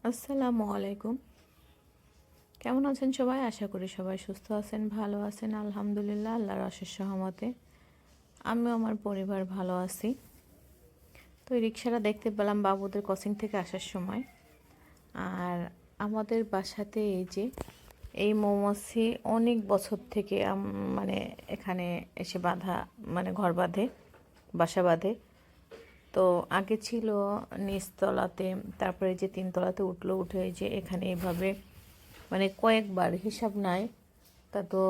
আসসালামু আলাইকুম। কেমন আছেন সবাই? আশা করি সবাই সুস্থ আছেন, ভালো আছেন। আলহামদুলিল্লাহ, আল্লাহর অশেষ সহমতে আমিও আমার পরিবার ভালো আছি। তো এই রিক্সাটা দেখতে পেলাম বাবুদের কোচিং থেকে আসার সময়। আর আমাদের বাসাতে এই যে এই মৌমাছি অনেক বছর থেকে মানে এখানে এসে বাঁধা, মানে ঘর বাঁধে, বাসা বাঁধে। তো আগে ছিল নিচতলাতে, তারপরে যে তিনতলাতে উঠলো, উঠে এই যে এখানে এভাবে মানে কয়েকবার হিসাব নাই, তা তো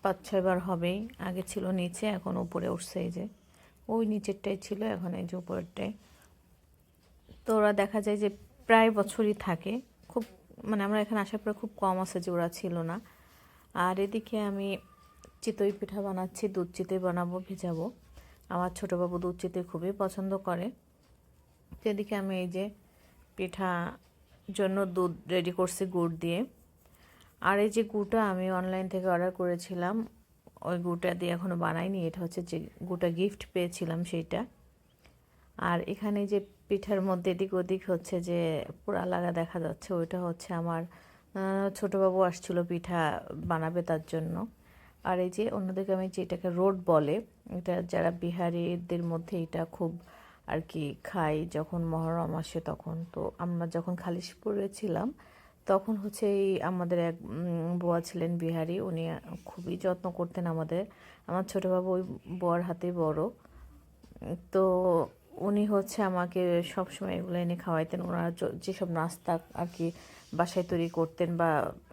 5-6 বার হবেই। আগে ছিল নিচে, এখন উপরে উঠছে। এই যে ওই নিচেরটাই ছিল, এখন এই যে উপরেরটাই। তো ওরা দেখা যায় যে প্রায় বছরই থাকে। খুব মানে আমরা এখানে আসার পরে খুব কম আছে যে ওরা ছিল না। আর এদিকে আমি চিতই পিঠা বানাচ্ছি, দুধ চিতই বানাবো, ভেজাবো। আমার ছোটো বাবু দুধ চিতই খুবই পছন্দ করে। তো এদিকে আমি এই যে পিঠা জন্য দুধ রেডি করছি গুড় দিয়ে। আর এই যে গুড়টা আমি অনলাইন থেকে অর্ডার করেছিলাম, ওই গুড়টা দিয়ে এখনও বানাইনি। এটা হচ্ছে যে গুড়টা গিফট পেয়েছিলাম সেইটা। আর এখানে যে পিঠার মধ্যে এদিক ওদিক হচ্ছে যে পোড়া লাগা দেখা যাচ্ছে, ওইটা হচ্ছে আমার ছোটো বাবু আসছিল পিঠা বানাবে তার জন্য। আর এই যে অন্যদিকে আমি যেটাকে রোড বলে, এটা যারা বিহারিদের মধ্যে এটা খুব আর কি খাই যখন মহরম আসে তখন। তো আমরা যখন খালিশপুরে ছিলাম তখন হচ্ছে এই আমাদের এক বুয়া ছিলেন বিহারি, উনি খুবই যত্ন করতেন আমাদের। আমার ছোটো বাবু ওই বুয়ার হাতেই বড়। তো উনি হচ্ছে আমাকে সবসময় এগুলো এনে খাওয়াইতেন। ওনারা যেসব নাস্তা আর কি বাসায় তৈরি করতেন বা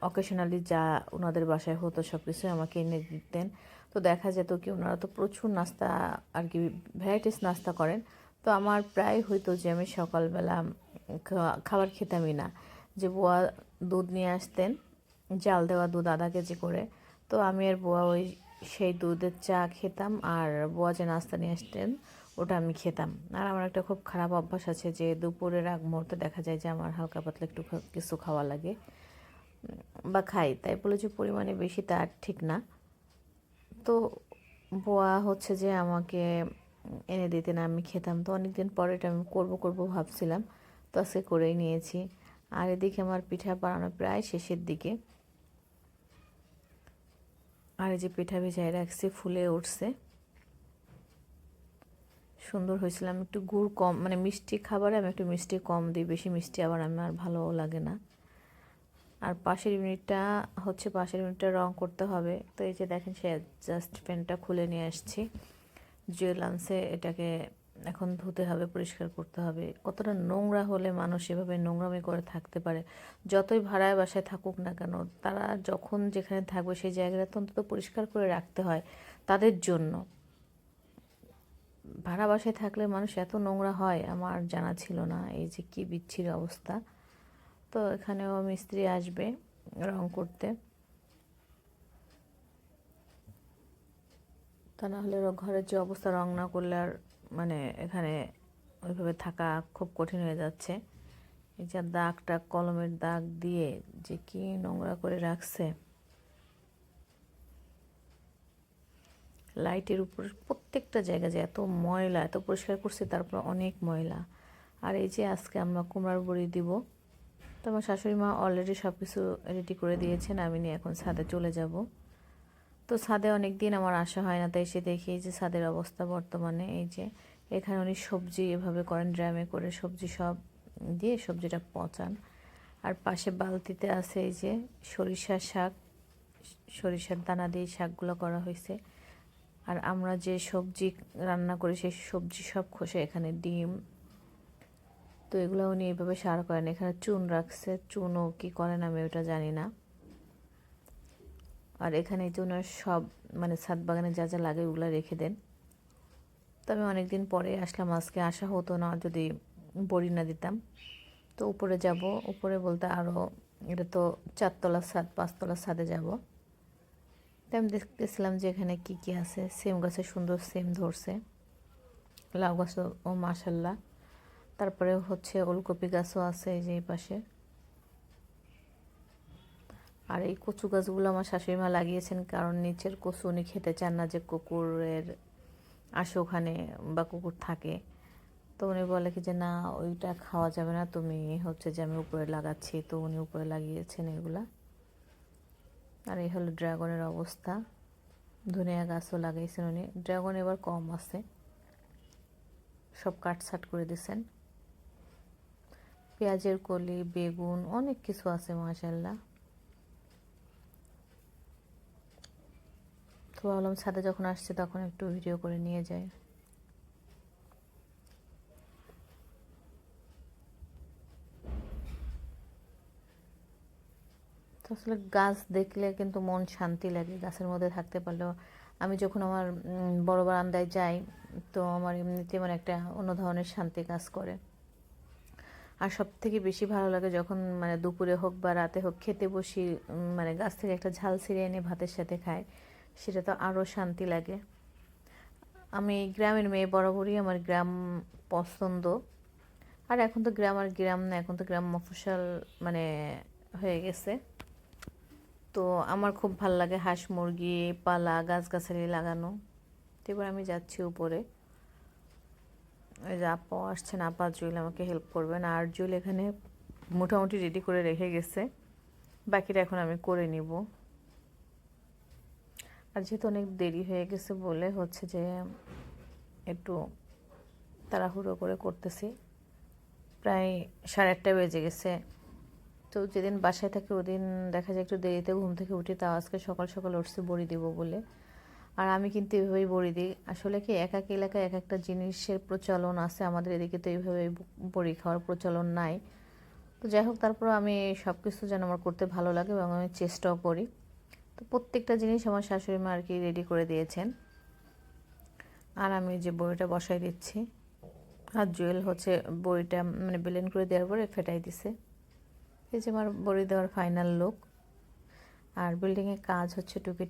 অকেশনালি যা ওনাদের বাসায় হতো সব কিছুই আমাকে এনে দিতেন। তো দেখা যেত কি ওনারা তো প্রচুর নাস্তা আর কি ভ্যারাইটিস নাস্তা করেন। তো আমার প্রায় হইতো যে আমি সকালবেলা খাবার খেতামই না, যে বুয়া দুধ নিয়ে আসতেন, জাল দেওয়া দুধ 1/2 কেজি করে। তো আমি আর বুয়া ওই সেই দুধের চা খেতাম, আর বুয়া যে নাস্তা নিয়ে আসতেন ওটা আমি খেতাম। আর আমার একটা খুব খারাপ অভ্যাস আছে যে দুপুরের আগ মুহূর্তে দেখা যায় যে আমার হালকা পাতলা একটু কিছু খাওয়া লাগে বা খাই, তাই বলে যে পরিমাণে বেশি তা ঠিক না। তো বুয়া হচ্ছে যে আমাকে এনে দিতেন, আমি খেতাম। তো অনেকদিন পরে এটা আমি করবো করবো ভাবছিলাম, তো আজকে করেই নিয়েছি। আর এদিকে আমার পিঠা বানানো প্রায় শেষের দিকে। আর এই যে পিঠা ভেজায় রাখছি, ফুলে উঠছে, সুন্দর হয়েছিল। আমি একটু গুড় কম, মানে মিষ্টি খাবারে আমি একটু মিষ্টি কম দিই, বেশি মিষ্টি আবার আমার ভালো লাগে না। আর পাশের ইউনিটটা রং করতে হবে। তো এই যে দেখেন সে জাস্ট ফ্যানটা খুলে নিয়ে আসছি জুয়েল আনছে, এটাকে এখন ধুতে হবে, পরিষ্কার করতে হবে। কতটা নোংরা হলে মানুষ এভাবে নোংরামি করে থাকতে পারে? যতই ভাড়ায় বাসায় থাকুক না কেন, তারা যখন যেখানে থাকবে সেই জায়গাটা তো অন্তত পরিষ্কার করে রাখতে হয় তাদের জন্য। ভাড়া বাসায় থাকলে মানুষ এত নোংরা হয় আমার জানা ছিল না। এই যে কি বিচ্ছিরি অবস্থা। তো এখানেও মিস্ত্রি আসবে রং করতে, তা না হলে ঘরের যে অবস্থা, রং না করলে আর মানে এখানে ওইভাবে থাকা খুব কঠিন হয়ে যাচ্ছে। এই যে দাগটা কলমের দাগ দিয়ে যে কি নোংরা করে রাখছে, লাইটের উপর প্রত্যেকটা জায়গা যে এত ময়লা, এত পরিষ্কার করছে তারপর অনেক ময়লা। আর এই যে আজকে আমরা কুমড়ার বড়ি দিব। তো আমার শাশুড়ি মা অলরেডি সব কিছু রেডি করে দিয়েছেন, আমি নিয়ে এখন ছাদে চলে যাব। তো ছাদে অনেক দিন আমার আসা হয় না, তাই এসে দেখি এই যে ছাদের অবস্থা বর্তমানে। এই যে এখানে উনি সবজি এভাবে করেন, ড্রামে করে সবজি সব দিয়ে সবজিটা পচান। আর পাশে বালতিতে আছে এই যে সরিষার শাক, সরিষার দানা দিয়ে শাকগুলো করা হয়েছে। আর আমরা যে সবজি রান্না করি সেই সবজি সব খোসে, এখানে ডিম। তো এগুলো উনি এইভাবে সার করেন। এখানে চুন রাখছে, চুনও কি করেন আমি ওটা জানি না। আর এখানে এই যে ওনার সব মানে ছাদ বাগানে যা যা লাগে ওগুলো রেখে দেন। তো আমি অনেকদিন পরে আসলাম, আজকে আসা হতো না যদি বড়ি না দিতাম। তো উপরে যাব, উপরে বলতে আরও, এটা তো 4 তলার ছাদ, 5 তলার ছাদে যাব। তো আমি দেখতেছিলাম যে এখানে কী কী আছে। সেম গাছে সুন্দর সেম ধরছে, লাউ গাছও ও মাশাল্লাহ। তারপরে হচ্ছে ওলকপি গাছও আছে এই যে এই পাশে। আর এই কচু গাছগুলো আমার শাশুড়ি মা লাগিয়েছেন, কারণ নিচের কচু উনি খেতে চান না যে কুকুরের আসে ওখানে বা কুকুর থাকে। তো উনি বলে কি যে না ওইটা খাওয়া যাবে না, তুমি হচ্ছে যে আমি উপরে লাগাচ্ছি। তো উনি উপরে লাগিয়েছেন এগুলা। আর এই হলো ড্রাগনের অবস্থা। ধনিয়া গাছও লাগাইছেন উনি। ড্রাগন এবার কম আছে, সব কাটছাট করে দিছেন। পেঁয়াজের কলি, বেগুন, অনেক কিছু আছে মাশাআল্লাহ। তো ভাবলাম ছাদে যখন আসছে তখন একটু ভিডিও করে নিয়ে যাই। তো আসলে গাছ দেখলে কিন্তু মন শান্তি লাগে, গাছের মধ্যে থাকতে পারলেও। আমি যখন আমার বড় বারান্দায় যাই, তো আমার এমনিতে মানে একটা অন্য ধরনের শান্তি কাজ করে। আর সব থেকে বেশি ভালো লাগে যখন মানে দুপুরে হোক বা রাতে হোক খেতে বসি, মানে গাছ থেকে একটা ঝাল ছিঁড়ে এনে ভাতের সাথে খাই, সেটা তো আরও শান্তি লাগে। আমি গ্রামের মেয়ে, বরাবরই আমার গ্রাম পছন্দ। আর এখন তো গ্রাম আর গ্রাম না, এখন তো গ্রাম মফস্বল মানে হয়ে গেছে। তো আমার খুব ভাল লাগে হাঁস মুরগি পালা, গাছগাছালি লাগানো। তো এবার আমি যাচ্ছি উপরে। ওই যে আপা আসছেন, আপা জুয়েল আমাকে হেল্প করবেন। আর জুয়েল এখানে মোটামুটি রেডি করে রেখে গেছে, বাকিটা এখন আমি করে নিব। আর যেহেতু অনেক দেরি হয়ে গেছে বলে হচ্ছে যে একটু তাড়াহুড়ো করে করতেছি। প্রায় 8:30 বেজে গেছে। তো যেদিন বাসায় থাকি ওদিন দেখা যায় একটু দেরিতে ঘুম থেকে উঠি, তাও আজকে সকাল সকাল উঠছি বড়ি দিব বলে। আর আমি কিন্তু এভাবেই বড়ি দিই। আসলে কি এক এক এলাকায় এক একটা জিনিসের প্রচলন আছে, আমাদের এদিকে তো এইভাবে বড়ি খাওয়ার প্রচলন নাই। তো যাই হোক, তারপর আমি সব কিছু যেন আমার করতে ভালো লাগে এবং আমি চেষ্টাও করি। তো প্রত্যেকটা জিনিস আমার শাশুড়ি মা আর কি রেডি করে দিয়েছেন। আর আমি যে বড়িটা বসাই দিচ্ছি, আর জুয়েল হচ্ছে বড়িটা মানে ব্লেন্ড করে দেওয়ার পরে ফেটাই দিছে। এই যে আমার বড়ি দেওয়ার ফাইনাল লুক। আর বিল্ডিংয়ে কাজ হচ্ছে টুকিটাকি।